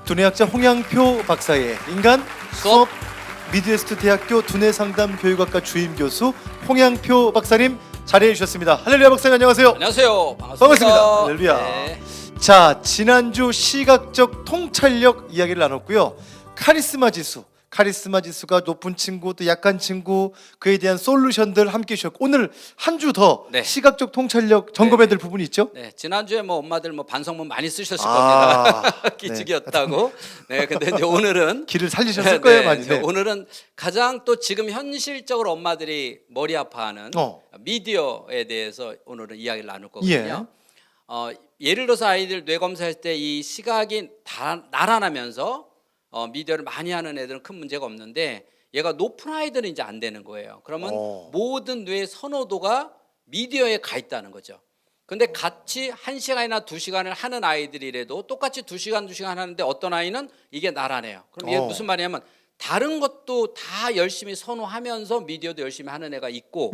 두뇌학자 홍양표 박사의 인간 수업 미드웨스트 대학교 두뇌상담교육학과 주임 교수 홍양표 박사님 자리해 주셨습니다. 할렐루야 박사님 안녕하세요. 안녕하세요. 반갑습니다. 할렐루야. 네. 자, 지난주 시각적 통찰력 이야기를 나눴고요. 카리스마 지수가 높은 친구 또 약한 친구 그에 대한 솔루션들 함께 주셨고 오늘 한 주 더 네. 시각적 통찰력 점검해야 될 부분이 있죠? 네, 지난주에 뭐 엄마들 뭐 반성문 많이 쓰셨을 아, 겁니다. 기죽였다고. 네, 근데 이제 오늘은 길을 살리셨을 거예요, 많이. 이제 오늘은 가장 또 지금 현실적으로 엄마들이 머리 아파하는 미디어에 대해서 오늘은 이야기를 나눌 거거든요. 예를 들어서 아이들 뇌 검사할 때 이 시각이 나란하면서 미디어를 많이 하는 애들은 큰 문제가 없는데 얘가 높은 아이들은 이제 안 되는 거예요. 그러면 모든 뇌 선호도가 미디어에 가 있다는 거죠. 근데 같이 1시간이나 2시간을 하는 아이들이라도 똑같이 2시간 하는데 어떤 아이는 이게 나란해요. 그럼 이게 무슨 말이냐면 다른 것도 다 열심히 선호하면서 미디어도 열심히 하는 애가 있고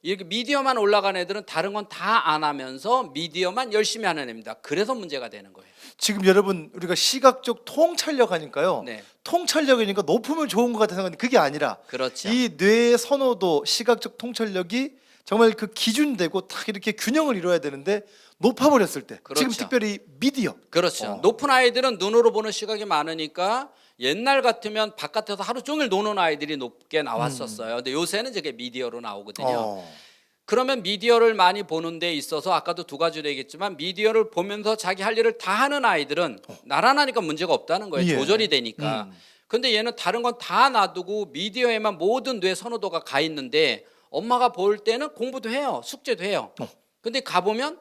이렇게 미디어만 올라가는 애들은 다른 건 다 안 하면서 미디어만 열심히 하는 애입니다. 그래서 문제가 되는 거예요. 지금 여러분 우리가 시각적 통찰력 하니까요. 네. 통찰력이니까 높으면 좋은 것 같은 생각인데 그게 아니라 그렇죠. 이 뇌의 선호도 시각적 통찰력이 정말 그 기준되고 딱 이렇게 균형을 이루어야 되는데 높아버렸을 때 그렇죠. 지금 특별히 미디어 그렇죠. 높은 아이들은 눈으로 보는 시각이 많으니까 옛날 같으면 바깥에서 하루 종일 노는 아이들이 높게 나왔었어요. 근데 요새는 저게 미디어로 나오거든요. 그러면 미디어를 많이 보는 데 있어서 아까도 두 가지로 얘기했지만 미디어를 보면서 자기 할 일을 다 하는 아이들은 나란하니까 문제가 없다는 거예요. 조절이 되니까. 근데 얘는 다른 건 다 놔두고 미디어에만 모든 뇌 선호도가 가 있는데 엄마가 볼 때는 공부도 해요. 숙제도 해요. 근데 가보면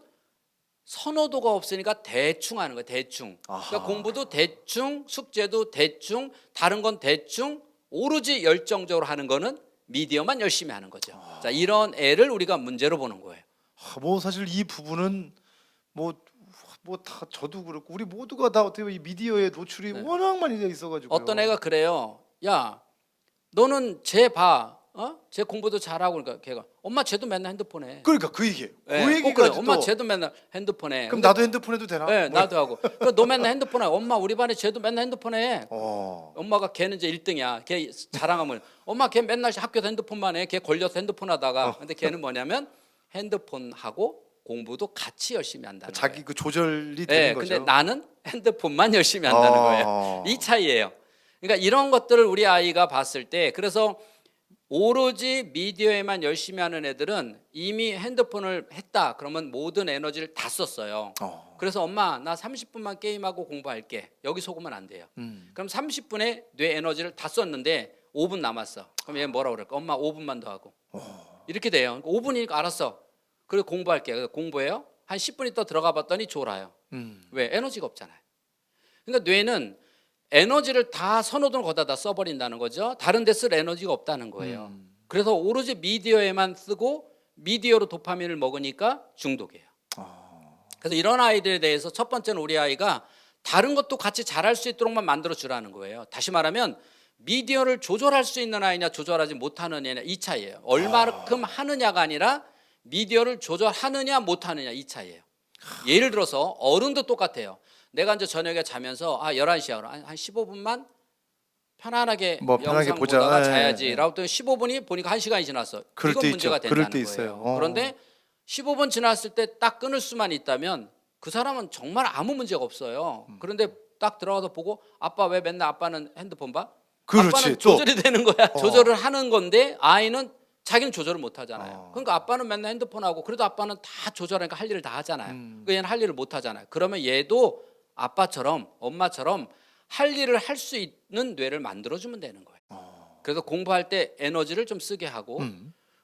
선호도가 없으니까 대충 하는 거예요. 대충. 그러니까 공부도 대충, 숙제도 대충, 다른 건 대충, 오로지 열정적으로 하는 거는 미디어만 열심히 하는 거죠. 자, 이런 애를 우리가 문제로 보는 거예요. 뭐 사실 이 부분은 뭐 다 저도 그렇고 우리 모두가 다 어떻게 보면 이 미디어에 노출이 워낙 많이 돼 있어가지고 어떤 애가 그래요. 야, 너는 쟤 봐. 쟤 공부도 잘하고 그러니까 걔가 엄마 쟤도 맨날 핸드폰에. 그러니까 그 얘기예요. 네, 그 꼭 그래. 얘기까지도 엄마 쟤도 맨날 핸드폰에. 그럼 나도 핸드폰 해도 되나? 네, 나도 하고. 너 맨날 핸드폰에. 엄마 우리 반에 쟤도 맨날 핸드폰에. 엄마가 걔는 이제 1등이야. 걔 자랑하면 엄마 걔 맨날 학교에서 핸드폰만 해. 걔 걸려서 핸드폰 하다가. 근데 걔는 뭐냐면 핸드폰 하고 공부도 같이 열심히 한다는 거예요. 자기 그 조절이 되는 거죠. 근데 나는 핸드폰만 열심히 한다는 거예요. 이 차이예요. 그러니까 이런 것들을 우리 아이가 봤을 때 그래서 오로지 미디어에만 열심히 하는 애들은 이미 핸드폰을 했다. 그러면 모든 에너지를 다 썼어요. 그래서 엄마 나 30분만 게임하고 공부할게. 여기 속으면 안 돼요. 그럼 30분에 뇌 에너지를 다 썼는데 5분 남았어. 그럼 얘 뭐라 그럴까? 엄마 5분만 더 하고. 이렇게 돼요. 5분이니까 알았어. 그리고 공부할게. 그래서 공부해요. 한 10분 있다 들어가 봤더니 졸아요. 왜? 에너지가 없잖아요. 그러니까 뇌는 에너지를 다 선호도는 거기다 다 써버린다는 거죠. 다른 데 쓸 에너지가 없다는 거예요. 그래서 오로지 미디어에만 쓰고 미디어로 도파민을 먹으니까 중독이에요. 그래서 이런 아이들에 대해서 첫 번째는 우리 아이가 다른 것도 같이 잘할 수 있도록만 만들어 주라는 거예요. 다시 말하면 미디어를 조절할 수 있는 아이냐 조절하지 못하는 애냐 이 차이예요. 얼마큼 하느냐가 아니라 미디어를 조절하느냐 못하느냐 이 차이예요. 예를 들어서 어른도 똑같아요. 내가 이제 저녁에 자면서 11시야. 한 15분만 편안하게 영상 보자. 보다가 자야지 라고 했더니 15분이 보니까 1시간이 지났어. 이건 문제가 된다는 거예요. 있어요. 그런데 15분 지났을 때 딱 끊을 수만 있다면 그 사람은 정말 아무 문제가 없어요. 그런데 딱 들어가서 보고 아빠 왜 맨날 아빠는 핸드폰 봐? 아빠는 조절이 되는 거야. 조절을 하는 건데 아이는 자기는 조절을 못 하잖아요. 그러니까 아빠는 맨날 핸드폰 하고 그래도 아빠는 다 조절하니까 할 일을 다 하잖아요. 그러니까 얘는 할 일을 못 하잖아요. 그러면 얘도 아빠처럼 엄마처럼 할 일을 할 수 있는 뇌를 만들어주면 되는 거예요. 그래서 공부할 때 에너지를 좀 쓰게 하고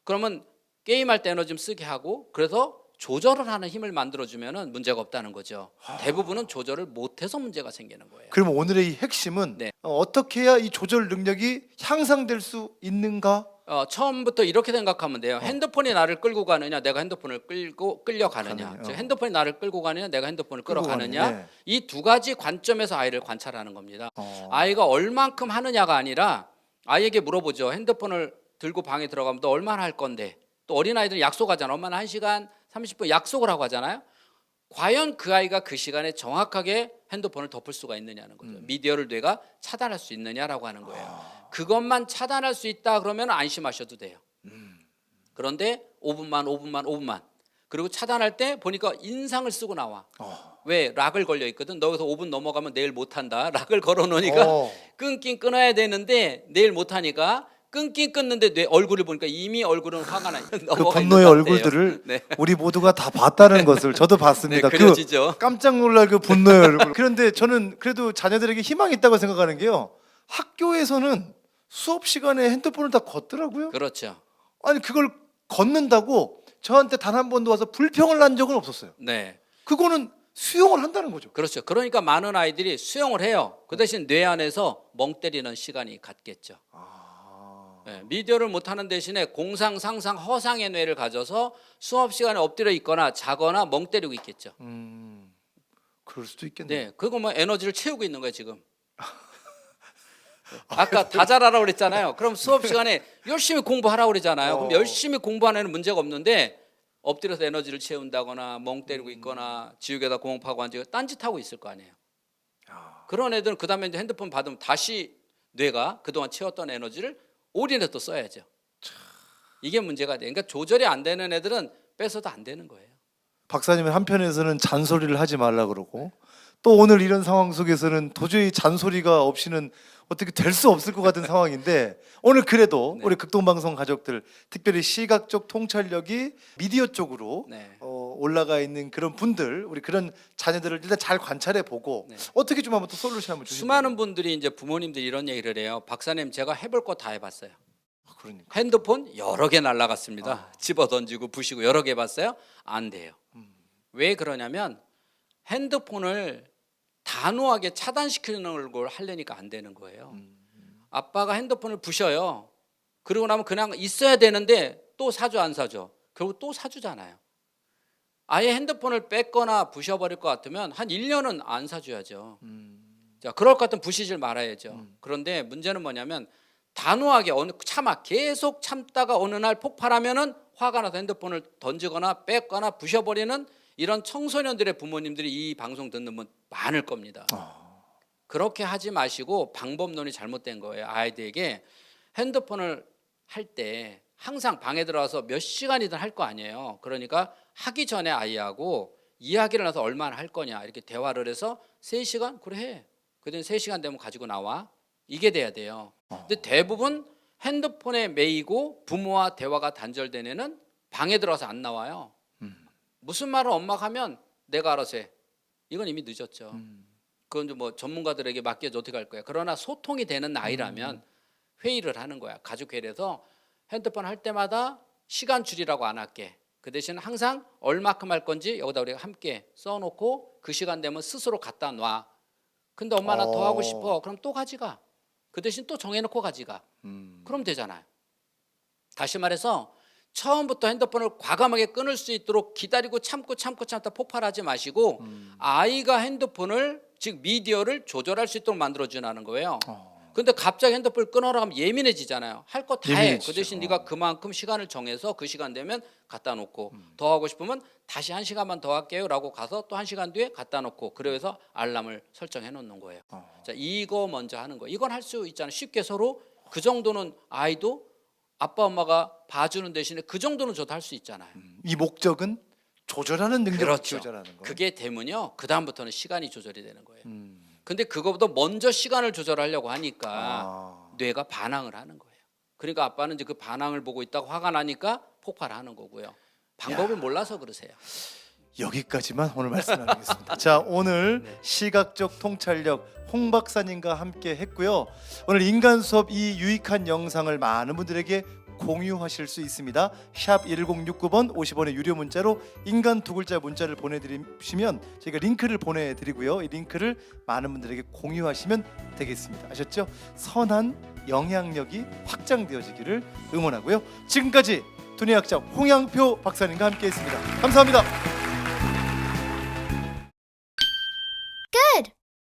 그러면 게임할 때 에너지 좀 쓰게 하고 그래서 조절을 하는 힘을 만들어주면 문제가 없다는 거죠. 대부분은 조절을 못해서 문제가 생기는 거예요. 그러면 오늘의 이 핵심은 어떻게 해야 이 조절 능력이 향상될 수 있는가? 처음부터 이렇게 생각하면 돼요. 핸드폰이 나를 끌고 가느냐, 내가 핸드폰을 끌려가느냐. 즉 핸드폰이 나를 끌고 가느냐, 내가 핸드폰을 끌어가느냐. 이 두 가지 관점에서 아이를 관찰하는 겁니다. 아이가 얼만큼 하느냐가 아니라 아이에게 물어보죠. 핸드폰을 들고 방에 들어가면 너 얼마나 할 건데? 또 어린아이들은 약속하잖아. 엄마는 1시간 30분 약속을 하고 하잖아요. 과연 그 아이가 그 시간에 정확하게 핸드폰을 덮을 수가 있느냐는 거죠. 미디어를 뇌가 차단할 수 있느냐라고 하는 거예요. 그것만 차단할 수 있다 그러면 안심하셔도 돼요. 그런데 5분만 그리고 차단할 때 보니까 인상을 쓰고 나와. 왜? 락을 걸려 있거든. 너 여기서 5분 넘어가면 내일 못한다. 락을 걸어 놓으니까 끊긴 끊어야 되는데 내일 못하니까 끊긴 끊는데 내 얼굴을 보니까 이미 얼굴은 화가 나. 그 분노의 얼굴들을 네. 우리 모두가 다 봤다는 것을 저도 봤습니다. 네, 그려지죠. 그 깜짝 놀랄 그 분노의 얼굴. 그런데 저는 그래도 자녀들에게 희망이 있다고 생각하는 게요. 학교에서는 수업 시간에 핸드폰을 다 걷더라고요. 그렇죠. 아니 그걸 걷는다고 저한테 단 한 번도 와서 불평을 한 적은 없었어요. 네. 그거는 수용을 한다는 거죠. 그렇죠. 그러니까 많은 아이들이 수용을 해요. 그 대신 뇌 안에서 멍 때리는 시간이 갖겠죠. 네, 미디어를 못하는 대신에 공상, 상상, 허상의 뇌를 가져서 수업 시간에 엎드려 있거나 자거나 멍 때리고 있겠죠. 그럴 수도 있겠네요. 네, 그거 뭐 에너지를 채우고 있는 거예요 지금. 아까 다 잘하라고 그랬잖아요. 그럼 수업 시간에 열심히 공부하라고 그러잖아요. 그럼 열심히 공부하는 애는 문제가 없는데 엎드려서 에너지를 채운다거나 멍 때리고 있거나 지옥에다 구멍 파고 앉아 딴짓하고 있을 거 아니에요. 그런 애들은 그 다음에 이제 핸드폰 받으면 다시 뇌가 그동안 채웠던 에너지를 올인해 또 써야죠. 이게 문제가 돼요. 그러니까 조절이 안 되는 애들은 뺏어도 안 되는 거예요. 박사님은 한편에서는 잔소리를 하지 말라 그러고 또 오늘 이런 상황 속에서는 도저히 잔소리가 없이는 어떻게 될 수 없을 것 같은 상황인데 오늘 그래도 네. 우리 극동방송 가족들 특별히 시각적 통찰력이 미디어 쪽으로 네. 올라가 있는 그런 분들 우리 그런 자녀들을 일단 잘 관찰해 보고 네. 어떻게 좀 한번 또 솔루션 한번 주시면 수많은 분들이 이제 부모님들이 이런 얘기를 해요. 박사님 제가 해볼 거 다 해봤어요. 그러니까 핸드폰 여러 개 날라갔습니다. 집어 던지고 부시고 여러 개 봤어요. 안 돼요. 왜 그러냐면 핸드폰을 단호하게 차단시키는 걸 하려니까 안 되는 거예요. 아빠가 핸드폰을 부셔요. 그러고 나면 그냥 있어야 되는데 또 사줘 안 사줘. 결국 또 사주잖아요. 아예 핸드폰을 뺐거나 부셔버릴 것 같으면 한 1년은 안 사줘야죠. 자, 그럴 것 같으면 부시질 말아야죠. 그런데 문제는 뭐냐면 단호하게 계속 참다가 어느 날 폭발하면은 화가 나서 핸드폰을 던지거나 뺐거나 부셔버리는 이런 청소년들의 부모님들이 이 방송 듣는 분 많을 겁니다. 그렇게 하지 마시고 방법론이 잘못된 거예요. 아이들에게 핸드폰을 할 때 항상 방에 들어와서 몇 시간이든 할 거 아니에요. 그러니까 하기 전에 아이하고 이야기를 해서 얼마나 할 거냐 이렇게 대화를 해서 3시간? 그래 해. 그랬더니 3시간 되면 가지고 나와. 이게 돼야 돼요. 근데 대부분 핸드폰에 매이고 부모와 대화가 단절된 애는 방에 들어와서 안 나와요. 무슨 말을 엄마가 하면 내가 알아서 해. 이건 이미 늦었죠. 그건 좀 뭐 전문가들에게 맡겨서 어떻게 할 거야. 그러나 소통이 되는 나이라면 회의를 하는 거야. 가족 회의에서 핸드폰 할 때마다 시간 줄이라고 안 할게. 그 대신 항상 얼마큼 할 건지 여기다 우리가 함께 써놓고 그 시간 되면 스스로 갖다 놔. 근데 엄마 나 더 하고 싶어. 그럼 또 가져가. 그 대신 또 정해놓고 가져가. 그럼 되잖아요. 다시 말해서 처음부터 핸드폰을 과감하게 끊을 수 있도록 기다리고 참다 폭발하지 마시고 아이가 핸드폰을 즉 미디어를 조절할 수 있도록 만들어주는 거예요. 근데 갑자기 핸드폰을 끊어라 하면 예민해지잖아요. 할 거 다 해. 그 대신 네가 그만큼 시간을 정해서 그 시간 되면 갖다 놓고 더 하고 싶으면 다시 1시간만 더 할게요 라고 가서 또 1시간 뒤에 갖다 놓고 그래서 알람을 설정해 놓는 거예요. 자, 이거 먼저 하는 거예요. 이건 할 수 있잖아요. 쉽게 서로 그 정도는 아이도 아빠 엄마가 봐주는 대신에 그 정도는 저도 할 수 있잖아요. 이 목적은 조절하는 능력을 그렇죠. 조절하는 거예요. 그게 되면요. 그 다음부터는 시간이 조절이 되는 거예요. 근데 그거보다 먼저 시간을 조절하려고 하니까 뇌가 반항을 하는 거예요. 그러니까 아빠는 이제 그 반항을 보고 있다가 화가 나니까 폭발하는 거고요. 방법을 몰라서 그러세요. 여기까지만 오늘 말씀 나누겠습니다. 자, 오늘 시각적 통찰력 홍 박사님과 함께 했고요. 오늘 인간 수업 이 유익한 영상을 많은 분들에게 공유하실 수 있습니다. 샵 1069번 50원의 유료 문자로 인간 두 글자 문자를 보내드리시면 저희가 링크를 보내드리고요. 이 링크를 많은 분들에게 공유하시면 되겠습니다. 아셨죠? 선한 영향력이 확장되어지기를 응원하고요. 지금까지 두뇌학자 홍양표 박사님과 함께했습니다. 감사합니다.